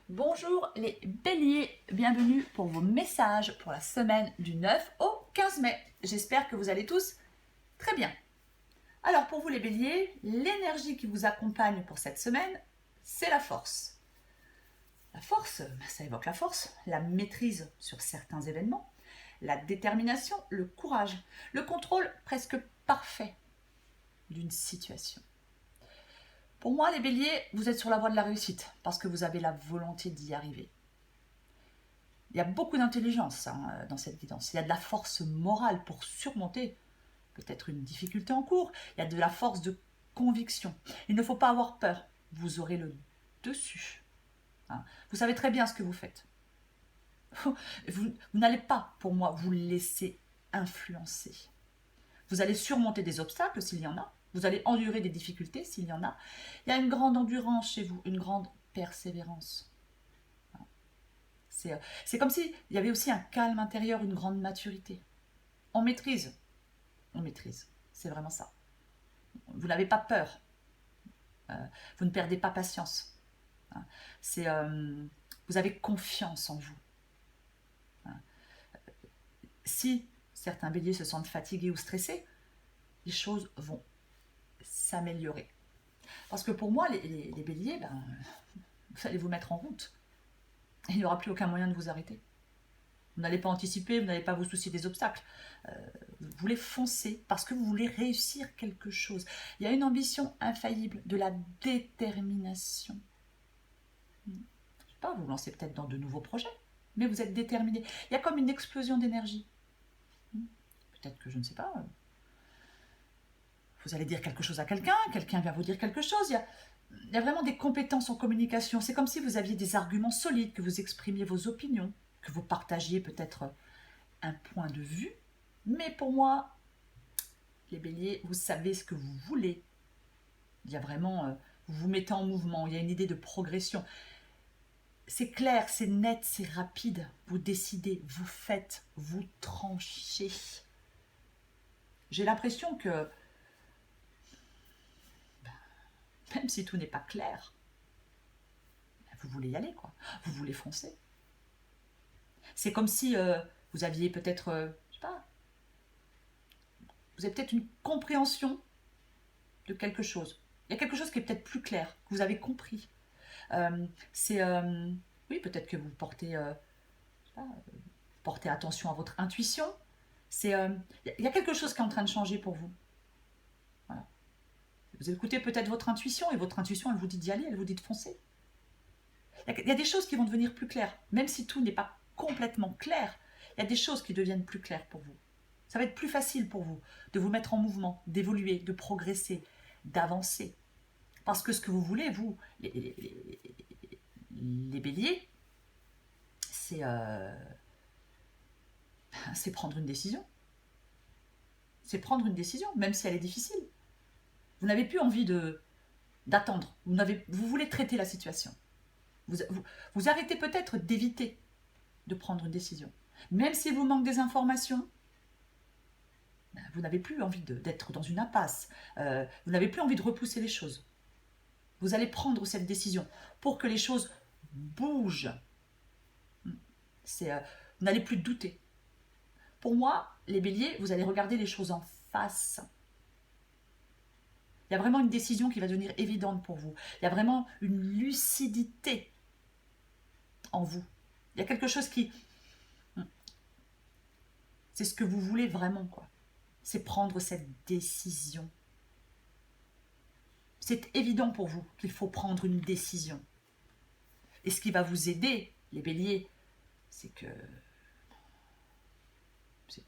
Bonjour les béliers, bienvenue pour vos messages pour la semaine du 9 au 15 mai. J'espère que vous allez tous très bien. Alors pour vous les béliers, l'énergie qui vous accompagne pour cette semaine, c'est la force. La force, ça évoque la force, la maîtrise sur certains événements, la détermination, le courage, le contrôle presque parfait d'une situation. Pour moi, les béliers, vous êtes sur la voie de la réussite parce que vous avez la volonté d'y arriver. Il y a beaucoup d'intelligence dans cette guidance. Il y a de la force morale pour surmonter peut-être une difficulté en cours. Il y a de la force de conviction. Il ne faut pas avoir peur. Vous aurez le dessus. Vous savez très bien ce que vous faites. Vous n'allez pas, pour moi, vous laisser influencer. Vous allez surmonter des obstacles s'il y en a. Vous allez endurer des difficultés s'il y en a. Il y a une grande endurance chez vous, une grande persévérance. C'est comme s'il y avait aussi un calme intérieur, une grande maturité. On maîtrise. On maîtrise. C'est vraiment ça. Vous n'avez pas peur. Vous ne perdez pas patience. Vous avez confiance en vous. Si certains béliers se sentent fatigués ou stressés, les choses vont s'améliorer. Parce que pour moi, les béliers, vous allez vous mettre en route. Il n'y aura plus aucun moyen de vous arrêter. Vous n'allez pas anticiper, vous n'allez pas vous soucier des obstacles. Vous voulez foncer parce que vous voulez réussir quelque chose. Il y a une ambition infaillible, de la détermination. Je ne sais pas, vous vous lancez peut-être dans de nouveaux projets, mais vous êtes déterminé. Il y a comme une explosion d'énergie. Peut-être que, je ne sais pas, vous allez dire quelque chose à quelqu'un, quelqu'un vient vous dire quelque chose. Il y a vraiment des compétences en communication. C'est comme si vous aviez des arguments solides, que vous exprimiez vos opinions, que vous partagiez peut-être un point de vue. Mais pour moi, les béliers, vous savez ce que vous voulez. Il y a vraiment, vous vous mettez en mouvement, il y a une idée de progression. C'est clair, c'est net, c'est rapide. Vous décidez, vous faites, vous tranchez. J'ai l'impression que, même si tout n'est pas clair, vous voulez y aller, quoi. Vous voulez foncer. C'est comme si vous aviez peut-être, je sais pas, vous avez peut-être une compréhension de quelque chose. Il y a quelque chose qui est peut-être plus clair, que vous avez compris. C'est, oui, peut-être que vous portez, je sais pas, portez attention à votre intuition. Il y a quelque chose qui est en train de changer pour vous. Voilà. Vous écoutez peut-être votre intuition et votre intuition, elle vous dit d'y aller, elle vous dit de foncer. Il y a des choses qui vont devenir plus claires, même si tout n'est pas complètement clair. Il y a des choses qui deviennent plus claires pour vous. Ça va être plus facile pour vous de vous mettre en mouvement, d'évoluer, de progresser, d'avancer. Parce que ce que vous voulez, vous, les béliers, c'est prendre une décision. C'est prendre une décision, même si elle est difficile. Vous n'avez plus envie d'attendre. Vous voulez traiter la situation. Vous arrêtez peut-être d'éviter de prendre une décision. Même s'il vous manque des informations, vous n'avez plus envie d'être dans une impasse. Vous n'avez plus envie de repousser les choses. Vous allez prendre cette décision pour que les choses bougent. Vous n'allez plus douter. Pour moi, les béliers, vous allez regarder les choses en face. Il y a vraiment une décision qui va devenir évidente pour vous. Il y a vraiment une lucidité en vous. Il y a quelque chose qui... C'est ce que vous voulez vraiment, quoi. C'est prendre cette décision. C'est évident pour vous qu'il faut prendre une décision. Et ce qui va vous aider, les béliers, c'est que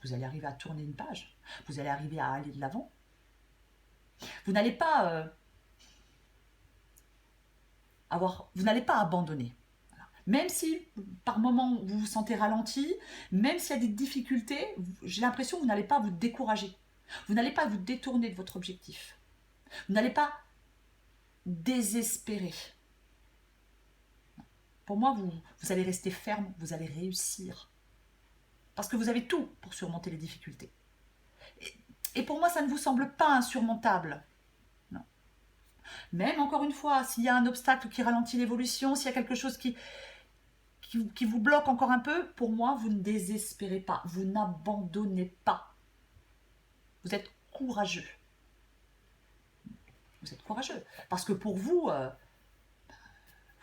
vous allez arriver à tourner une page. Vous allez arriver à aller de l'avant. Vous n'allez pas vous n'allez pas abandonner. Voilà. Même si par moments vous vous sentez ralenti, même s'il y a des difficultés, j'ai l'impression que vous n'allez pas vous décourager. Vous n'allez pas vous détourner de votre objectif. Vous n'allez pas désespérer. Pour moi, vous allez rester ferme, vous allez réussir. Parce que vous avez tout pour surmonter les difficultés. Et pour moi, ça ne vous semble pas insurmontable. Non. Même encore une fois, s'il y a un obstacle qui ralentit l'évolution, s'il y a quelque chose qui vous bloque encore un peu, pour moi, vous ne désespérez pas, vous n'abandonnez pas. Vous êtes courageux. Vous êtes courageux. Parce que pour vous, vous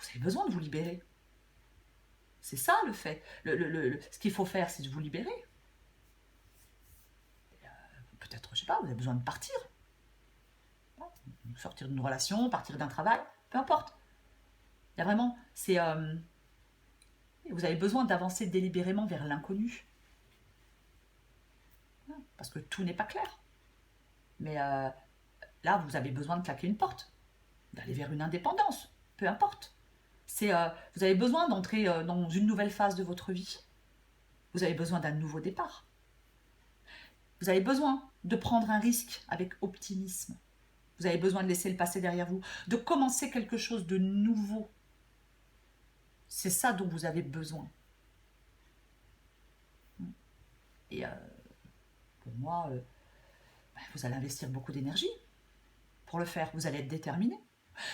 avez besoin de vous libérer. C'est ça le fait. Ce qu'il faut faire, c'est de vous libérer. Peut-être, je sais pas, vous avez besoin de partir. Sortir d'une relation, partir d'un travail, peu importe. Il y a vraiment, vous avez besoin d'avancer délibérément vers l'inconnu. Parce que tout n'est pas clair. Mais là, vous avez besoin de claquer une porte, d'aller vers une indépendance, peu importe. Vous avez besoin d'entrer dans une nouvelle phase de votre vie. Vous avez besoin d'un nouveau départ. Vous avez besoin de prendre un risque avec optimisme. Vous avez besoin de laisser le passé derrière vous, de commencer quelque chose de nouveau. C'est ça dont vous avez besoin. Et pour moi, vous allez investir beaucoup d'énergie pour le faire. Vous allez être déterminé.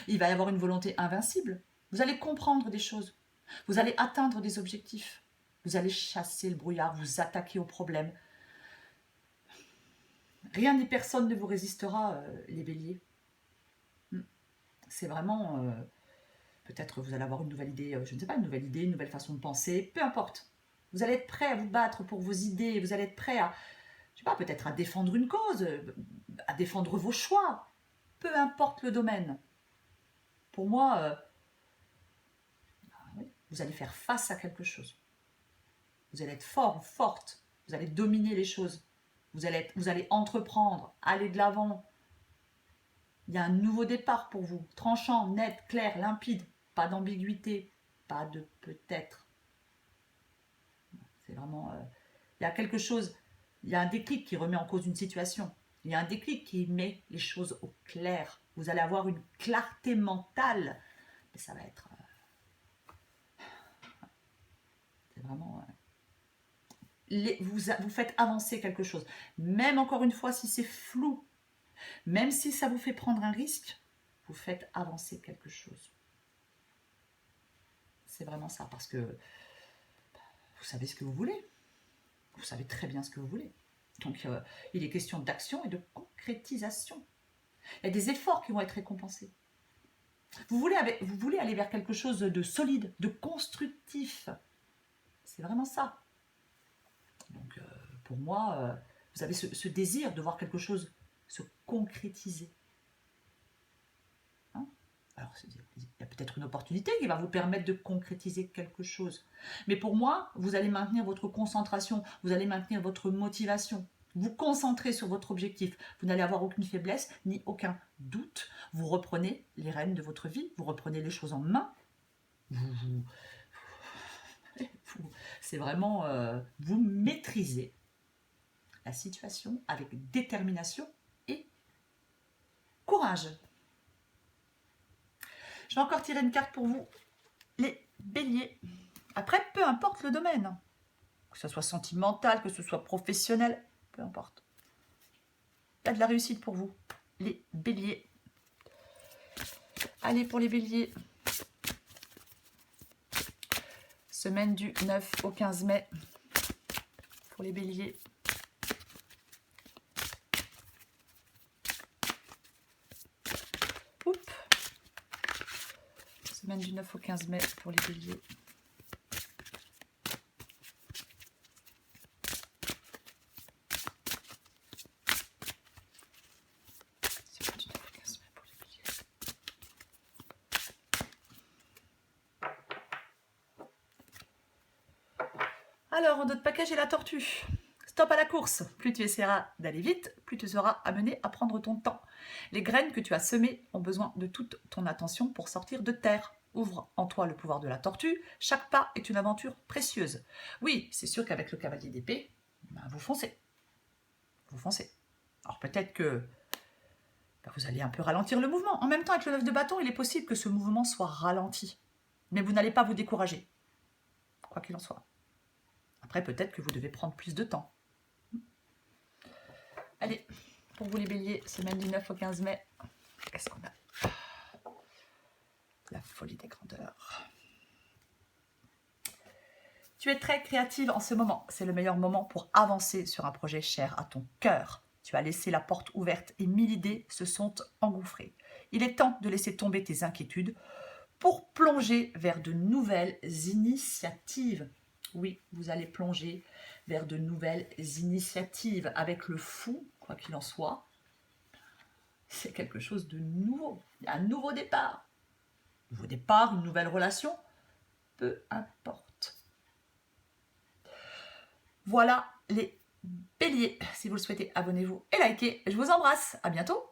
Il va y avoir une volonté invincible. Vous allez comprendre des choses. Vous allez atteindre des objectifs. Vous allez chasser le brouillard, vous attaquer aux problèmes. Rien ni personne ne vous résistera, les béliers. C'est vraiment... peut-être vous allez avoir une nouvelle idée, je ne sais pas, une nouvelle idée, une nouvelle façon de penser, peu importe. Vous allez être prêt à vous battre pour vos idées, vous allez être prêt à, je sais pas, peut-être à défendre une cause, à défendre vos choix, peu importe le domaine. Pour moi, vous allez faire face à quelque chose. Vous allez être fort ou forte, vous allez dominer les choses, vous allez entreprendre, aller de l'avant. Il y a un nouveau départ pour vous, tranchant, net, clair, limpide, pas d'ambiguïté, pas de peut-être. C'est vraiment... il y a quelque chose, il y a un déclic qui remet en cause une situation. Il y a un déclic qui met les choses au clair. Vous allez avoir une clarté mentale. Mais ça va être... c'est vraiment... vous faites avancer quelque chose. Même encore une fois, si c'est flou, même si ça vous fait prendre un risque, vous faites avancer quelque chose. C'est vraiment ça, parce que vous savez ce que vous voulez. Vous savez très bien ce que vous voulez. Donc, il est question d'action et de concrétisation. Il y a des efforts qui vont être récompensés. Vous voulez aller vers quelque chose de solide, de constructif. C'est vraiment ça. Donc, pour moi, vous avez ce désir de voir quelque chose se concrétiser. Hein? Alors, il y a peut-être une opportunité qui va vous permettre de concrétiser quelque chose. Mais pour moi, vous allez maintenir votre concentration, vous allez maintenir votre motivation. Vous concentrez sur votre objectif. Vous n'allez avoir aucune faiblesse ni aucun doute. Vous reprenez les rênes de votre vie, vous reprenez les choses en main. C'est vraiment... vous maîtrisez la situation avec détermination et courage. Je vais encore tirer une carte pour vous, les béliers. Après, peu importe le domaine, que ce soit sentimental, que ce soit professionnel, peu importe. Il y a de la réussite pour vous, les béliers. Allez, pour les béliers, semaine du 9 au 15 mai, pour les béliers. Semaine du 9 au 15 mai pour les béliers. Semaine du 9 au 15 mai pour les béliers. Alors, en notre package, j'ai la tortue. Stop à la course. Plus tu essaieras d'aller vite, plus tu seras amené à prendre ton temps. Les graines que tu as semées ont besoin de toute ton attention pour sortir de terre. Ouvre en toi le pouvoir de la tortue. Chaque pas est une aventure précieuse. Oui, c'est sûr qu'avec le cavalier d'épée, vous foncez. Vous foncez. Alors peut-être que vous allez un peu ralentir le mouvement. En même temps, avec le 9 de bâton, il est possible que ce mouvement soit ralenti. Mais vous n'allez pas vous décourager. Quoi qu'il en soit. Après, peut-être que vous devez prendre plus de temps. Allez, pour vous les béliers, semaine du 9 au 15 mai, qu'est-ce qu'on a ? la folie des grandeurs. Tu es très créative en ce moment. C'est le meilleur moment pour avancer sur un projet cher à ton cœur. Tu as laissé la porte ouverte et 1000 idées se sont engouffrées. Il est temps de laisser tomber tes inquiétudes pour plonger vers de nouvelles initiatives. Oui, vous allez plonger vers de nouvelles initiatives avec le fou, quoi qu'il en soit. C'est quelque chose de nouveau, un nouveau départ. Nouveau départ, une nouvelle relation, peu importe. Voilà les béliers. Si vous le souhaitez, abonnez-vous et likez. Je vous embrasse. À bientôt.